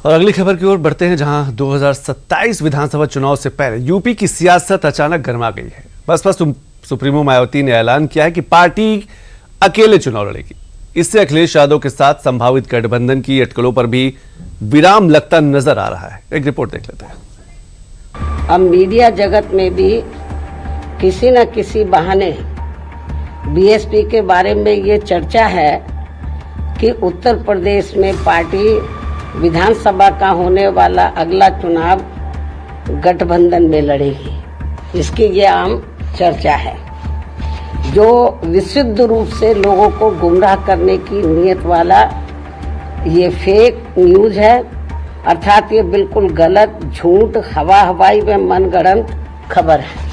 और अगली खबर की ओर बढ़ते हैं, जहां 2027 विधानसभा चुनाव से पहले यूपी की सियासत अचानक गर्मा गई है। बसपा सुप्रीमो मायावती ने ऐलान किया है कि पार्टी अकेले चुनाव लड़ेगी। इससे अखिलेश यादव के साथ संभावित गठबंधन की अटकलों पर भी विराम लगता नजर आ रहा है। एक रिपोर्ट देख लेते हैं। अब मीडिया जगत में भी किसी न किसी बहाने बीएसपी के बारे में ये चर्चा है कि उत्तर प्रदेश में पार्टी विधानसभा का होने वाला अगला चुनाव गठबंधन में लड़ेगी। इसकी ये आम चर्चा है, जो विशुद्ध रूप से लोगों को गुमराह करने की नीयत वाला ये फेक न्यूज है। अर्थात ये बिल्कुल गलत, झूठ, हवाई व मनगढ़ंत खबर है।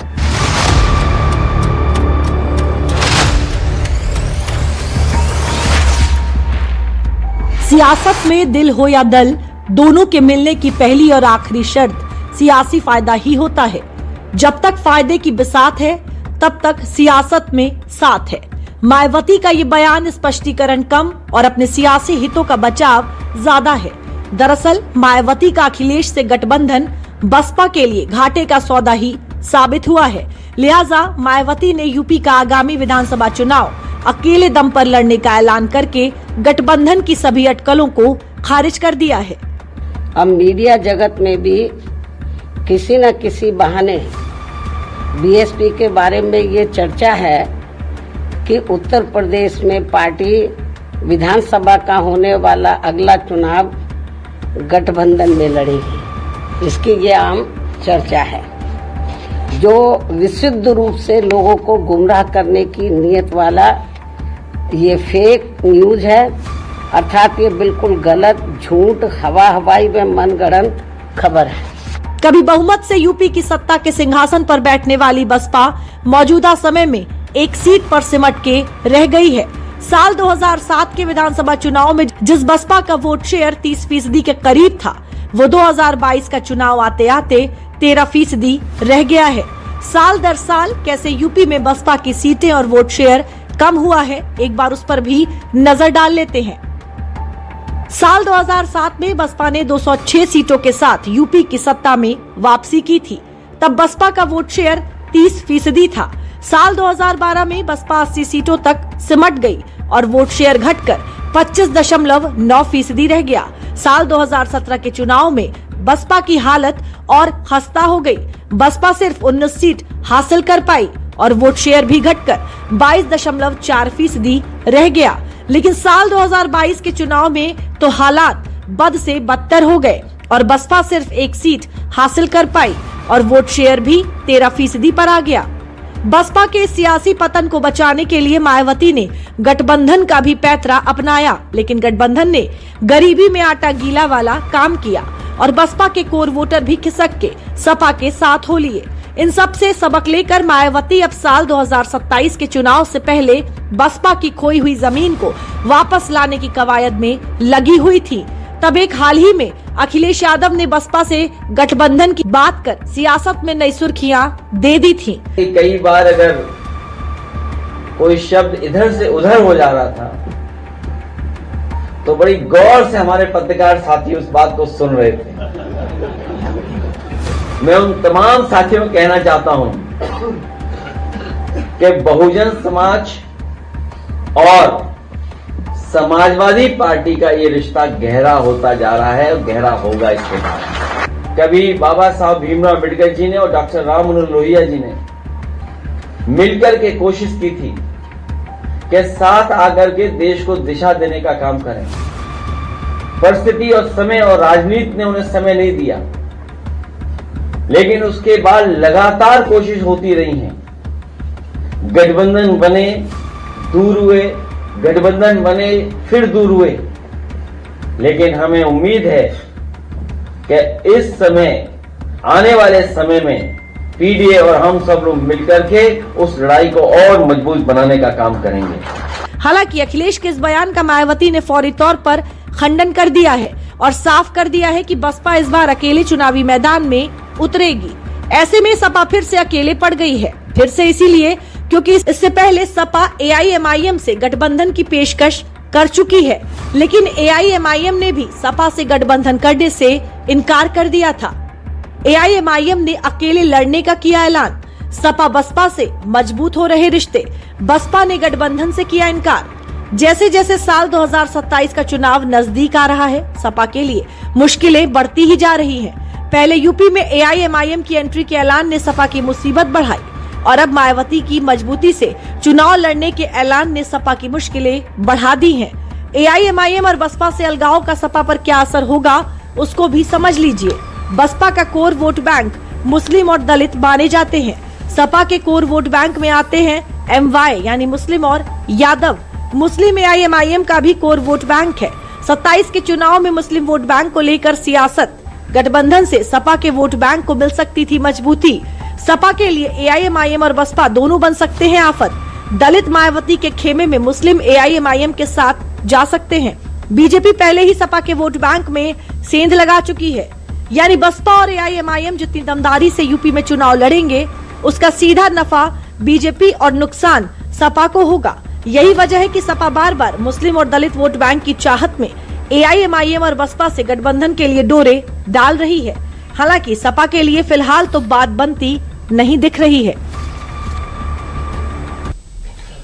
सियासत में दिल हो या दल, दोनों के मिलने की पहली और आखिरी शर्त सियासी फायदा ही होता है। जब तक फायदे की बिसात है तब तक सियासत में साथ है। मायावती का ये बयान स्पष्टीकरण कम और अपने सियासी हितों का बचाव ज्यादा है। दरअसल मायावती का अखिलेश से गठबंधन बसपा के लिए घाटे का सौदा ही साबित हुआ है। लिहाजा मायावती ने यूपी का आगामी विधानसभा चुनाव अकेले दम पर लड़ने का ऐलान करके गठबंधन की सभी अटकलों को खारिज कर दिया है। अब मीडिया जगत में भी किसी न किसी बहाने बीएसपी के बारे में ये चर्चा है कि उत्तर प्रदेश में पार्टी विधानसभा का होने वाला अगला चुनाव गठबंधन में लड़ेगी। इसकी ये आम चर्चा है, जो विशुद्ध रूप से लोगों को गुमराह करने की नीयत वाला ये फेक न्यूज है। अर्थात ये बिल्कुल गलत, झूठ, हवाई व मनगढ़ंत खबर है। कभी बहुमत से यूपी की सत्ता के सिंहासन पर बैठने वाली बसपा मौजूदा समय में एक सीट पर सिमट के रह गई है। साल 2007 के विधानसभा चुनाव में जिस बसपा का वोट शेयर 30% के करीब था, वो 2022 का चुनाव आते आते 13% रह गया है। साल दर साल कैसे यूपी में बसपा की सीटें और वोट शेयर कम हुआ है, एक बार उस पर भी नजर डाल लेते हैं। साल 2007 में बसपा ने 206 सीटों के साथ यूपी की सत्ता में वापसी की थी। तब बसपा का वोट शेयर 30% था। साल 2012 में बसपा 80 सीटों तक सिमट गई और वोट शेयर घटकर 25.9% रह गया। साल 2017 के चुनाव में बसपा की हालत और खस्ता हो गई। बसपा सिर्फ 19 सीट हासिल कर पाई और वोट शेयर भी घटकर 22.4% रह गया। लेकिन साल 2022 के चुनाव में तो हालात बद से बदतर हो गए और बसपा सिर्फ 1 सीट हासिल कर पाई और वोट शेयर भी 13% पर आ गया। बसपा के सियासी पतन को बचाने के लिए मायावती ने गठबंधन का भी पैंतरा अपनाया, लेकिन गठबंधन ने गरीबी में आटा गीला वाला काम किया और बसपा के कोर वोटर भी खिसक के सपा के साथ हो लिए। इन सब से सबक लेकर मायावती अब साल 2027 के चुनाव से पहले बसपा की खोई हुई जमीन को वापस लाने की कवायद में लगी हुई थी। तब एक हाल ही में अखिलेश यादव ने बसपा से गठबंधन की बात कर सियासत में नई सुर्खियां दे दी थी। कई बार अगर कोई शब्द इधर से उधर हो जा रहा था तो बड़ी गौर से हमारे पत्रकार साथी उस बात को सुन रहे थे। मैं उन तमाम साथियों को कहना चाहता हूं कि बहुजन समाज और समाजवादी पार्टी का ये रिश्ता गहरा होता जा रहा है और गहरा होगा इसके बाद। कभी बाबा साहब भीमराव अम्बेडकर जी ने और डॉक्टर राम मनोहर लोहिया जी ने मिलकर के कोशिश की थी कि साथ आकर के देश को दिशा देने का काम करें। परिस्थिति और समय और राजनीति ने उन्हें समय नहीं दिया, लेकिन उसके बाद लगातार कोशिश होती रही है। गठबंधन बने, दूर हुए, गठबंधन बने, फिर दूर हुए। लेकिन हमें उम्मीद है कि इस समय, आने वाले समय में पीडीए और हम सब लोग मिलकर के उस लड़ाई को और मजबूत बनाने का काम करेंगे। हालांकि अखिलेश के इस बयान का मायावती ने फौरी तौर पर खंडन कर दिया है और साफ कर दिया है कि बसपा इस बार अकेले चुनावी मैदान में उतरेगी। ऐसे में सपा फिर से अकेले पड़ गई है। फिर से इसीलिए क्योंकि इससे पहले सपा एआईएमआईएम से गठबंधन की पेशकश कर चुकी है, लेकिन एआईएमआईएम ने भी सपा से गठबंधन करने से इनकार कर दिया था। एआईएमआईएम ने अकेले लड़ने का किया ऐलान। सपा बसपा से मजबूत हो रहे रिश्ते, बसपा ने गठबंधन से किया इनकार। जैसे जैसे साल 2027 का चुनाव नजदीक आ रहा है, सपा के लिए मुश्किलें बढ़ती ही जा रही हैं। पहले यूपी में एआईएमआईएम की एंट्री के ऐलान ने सपा की मुसीबत बढ़ाई और अब मायावती की मजबूती से चुनाव लड़ने के ऐलान ने सपा की मुश्किलें बढ़ा दी हैं। एआईएमआईएम और बसपा से अलगाव का सपा पर क्या असर होगा, उसको भी समझ लीजिए। बसपा का कोर वोट बैंक मुस्लिम और दलित माने जाते हैं। सपा के कोर वोट बैंक में आते हैं एमवाई यानी मुस्लिम और यादव। मुस्लिम एआईएमआईएम का भी कोर वोट बैंक है। 27 के चुनाव में मुस्लिम वोट बैंक को लेकर सियासत, गठबंधन से सपा के वोट बैंक को मिल सकती थी मजबूती। सपा के लिए एआईएमआईएम और बसपा दोनों बन सकते हैं आफत। दलित मायावती के खेमे में मुस्लिम एआईएमआईएम के साथ जा सकते हैं। बीजेपी पहले ही सपा के वोट बैंक में सेंध लगा चुकी है, यानी बसपा और एआईएमआईएम जितनी दमदारी से यूपी में चुनाव लड़ेंगे, उसका सीधा नफा बीजेपी और नुकसान सपा को होगा। यही वजह है कि सपा बार बार मुस्लिम और दलित वोट बैंक की चाहत में एआईएमआईएम और बसपा से गठबंधन के लिए डोरे डाल रही है। हालांकि सपा के लिए फिलहाल तो बात बनती नहीं दिख रही है।